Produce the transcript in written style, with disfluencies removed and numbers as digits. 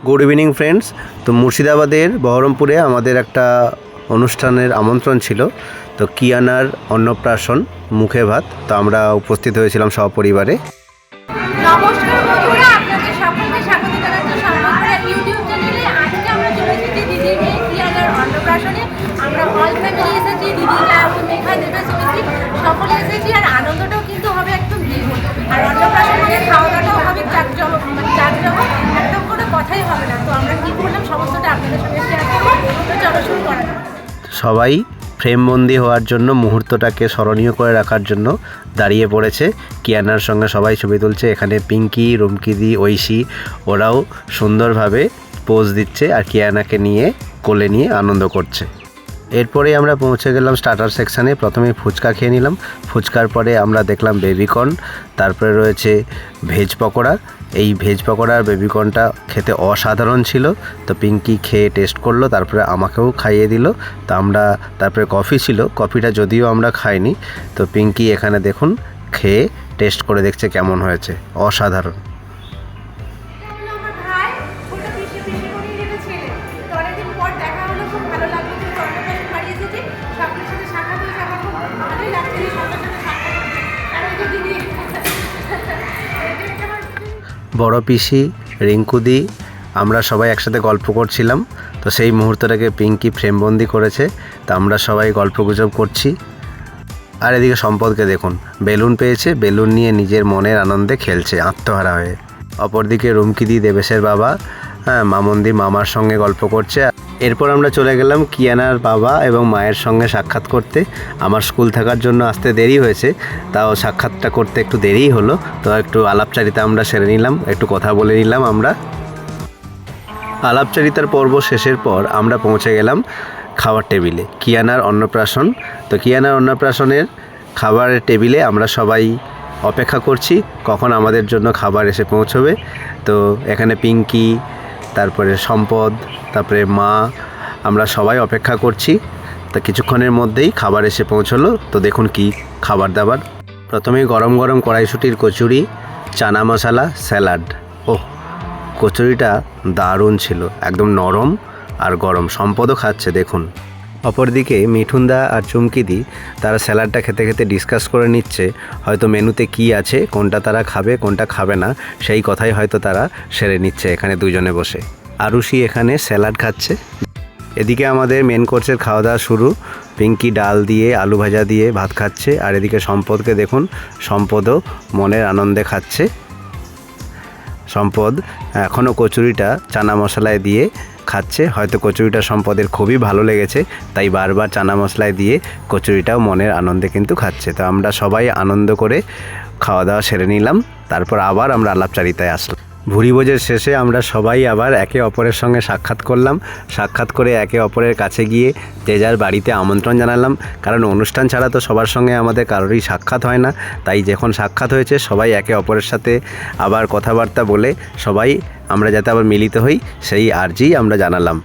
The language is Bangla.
Good evening friends. তো মুর্শিদাবাদের বহরমপুরে আমাদের একটা অনুষ্ঠানের আমন্ত্রণ ছিল। তো কিয়ানার অন্নপ্রাশন মুখে ভাত। তো আমরা উপস্থিত হয়েছিলাম সপরিবারে। নমস্কার বন্ধুরা, আপনাদের সকলকে স্বাগত জানাচ্ছি সম্পর্কের ইউটিউব চ্যানেলে। আজকে আমরা চলে এসেছি দিদির মেয়ে কিয়ানার অন্নপ্রাশনে। আমরা অল ফ্যামিলি এসেছি, দিদিরা মেঘা দেবেশ সকলে এসেছি। আর আনন্দটাও কিন্তু হবে একদম দ্বিগুণ। আর অন্নপ্রাশন মানে খাওয়া দাওয়াটাও হবে জাঁকজমক, একদম কোনো কথাই হবে না। তো আমরা কী করলাম সমস্তটা আপনাদের সঙ্গে শেয়ার করবো। তো চলো শুরু করা যাক। সবাই ফ্রেমবন্দি হওয়ার জন্য, মুহূর্তটাকে স্মরণীয় করে রাখার জন্য দাঁড়িয়ে পড়েছে। কিয়ানার সঙ্গে সবাই ছবি তুলছে। এখানে পিঙ্কি, রুমকিদি, ঐশী ওরাও সুন্দরভাবে পোজ দিচ্ছে আর কিয়ানাকে নিয়ে কোলে নিয়ে আনন্দ করছে। এরপরে আমরা পৌঁছে গেলাম স্টার্টার সেকশানে। প্রথমে ফুচকা খেয়ে নিলাম। ফুচকার পরে আমরা দেখলাম বেবিকর্ন, তারপরে রয়েছে ভেজ পকোড়া। এই ভেজ পকোড়া আর বেবিকর্নটা খেতে অসাধারণ ছিল। তো পিঙ্কি খেয়ে টেস্ট করলো, তারপরে আমাকেও খাইয়ে দিল। তো আমরা তারপরে কফি ছিল, কফিটা যদিও আমরা খাইনি। তো পিঙ্কি এখানে দেখুন খেয়ে টেস্ট করে দেখছে কেমন হয়েছে। অসাধারণ। বড় পিসি, রিঙ্কুদি, আমরা সবাই একসাথে গল্প করছিলাম। তো সেই মুহূর্তটাকে পিঙ্কি ফ্রেমবন্দি করেছে। তো আমরা সবাই গল্পগুজব করছি। আর এদিকে সম্পদকে দেখুন, বেলুন পেয়েছে, বেলুন নিয়ে নিজের মনের আনন্দে খেলছে আত্মহারা হয়ে। অপরদিকে রুমকিদি, দেবেশের বাবা, মামন্দি মামার সঙ্গে গল্প করছে। এরপর আমরা চলে গেলাম কিয়ানার বাবা এবং মায়ের সঙ্গে সাক্ষাৎ করতে। আমার স্কুল থাকার জন্য আসতে দেরি হয়েছে, তাও সাক্ষাৎটা করতে একটু দেরিই হলো। তো একটু আলাপচারিতা আমরা সেরে নিলাম, একটু কথা বলে নিলাম। আমরা আলাপচারিতার পর্ব শেষের পর আমরা পৌঁছে গেলাম খাবার টেবিলে, কিয়ানার অন্নপ্রাশন। তো কিয়ানার অন্নপ্রাশনের খাবারের টেবিলে আমরা সবাই অপেক্ষা করছি কখন আমাদের জন্য খাবার এসে পৌঁছবে। তো এখানে পিঙ্কি, তারপরে সম্পদ, তারপরে মা, আমরা সবাই অপেক্ষা করছি। তা কিছুক্ষণের মধ্যেই খাবার এসে পৌঁছলো। তো দেখুন কি খাবার দাবার। প্রথমেই গরম গরম কড়াইশুঁটির কচুরি, চানা মশলা, স্যালাড। ওহ, কচুরিটা দারুণ ছিল, একদম নরম আর গরম। সম্পদও খাচ্ছে দেখুন। অপরদিকে মিঠুনদা আর চুমকিদি তারা স্যালাডটা খেতে খেতে ডিসকাস করে নিচ্ছে হয়তো মেনুতে কি আছে, কোনটা তারা খাবে কোনটা খাবে না, সেই কথাই হয়তো তারা সেরে নিচ্ছে এখানে দুজনে বসে। আরুষি এখানে স্যালাড খাচ্ছে। এদিকে আমাদের মেন কোর্সের খাওয়া দাওয়া শুরু। পিঙ্কি ডাল দিয়ে, আলু ভাজা দিয়ে ভাত খাচ্ছে। আর এদিকে সম্পদকে দেখুন, সম্পদও মনের আনন্দে খাচ্ছে। সম্পদ এখনও কচুরিটা চানা মশলায় দিয়ে খাচ্ছে। হয়তো কচুরিটা সম্পদের খুবই ভালো লেগেছে, তাই বারবার চানা মশলায় দিয়ে কচুরিটাও মনের আনন্দে কিন্তু খাচ্ছে। তো আমরা সবাই আনন্দ করে খাওয়া দাওয়া সেরে নিলাম। তারপর আবার আমরা আলাপচারিতায় আসলাম। ভুরিভোজের শেষে আমরা সবাই আবার একে অপরের সঙ্গে সাক্ষাৎ করলাম। সাক্ষাৎ করে একে অপরের কাছে গিয়ে যে যার বাড়িতে আমন্ত্রণ জানালাম। কারণ অনুষ্ঠান ছাড়া তো সবার সঙ্গে আমাদের কারোরই সাক্ষাৎ হয় না। তাই যখন সাক্ষাৎ হয়েছে সবাই একে অপরের সাথে আবার কথাবার্তা বলে সবাই আমরা যাতে আবার মিলিত হই সেই আর্জিই আমরা জানালাম।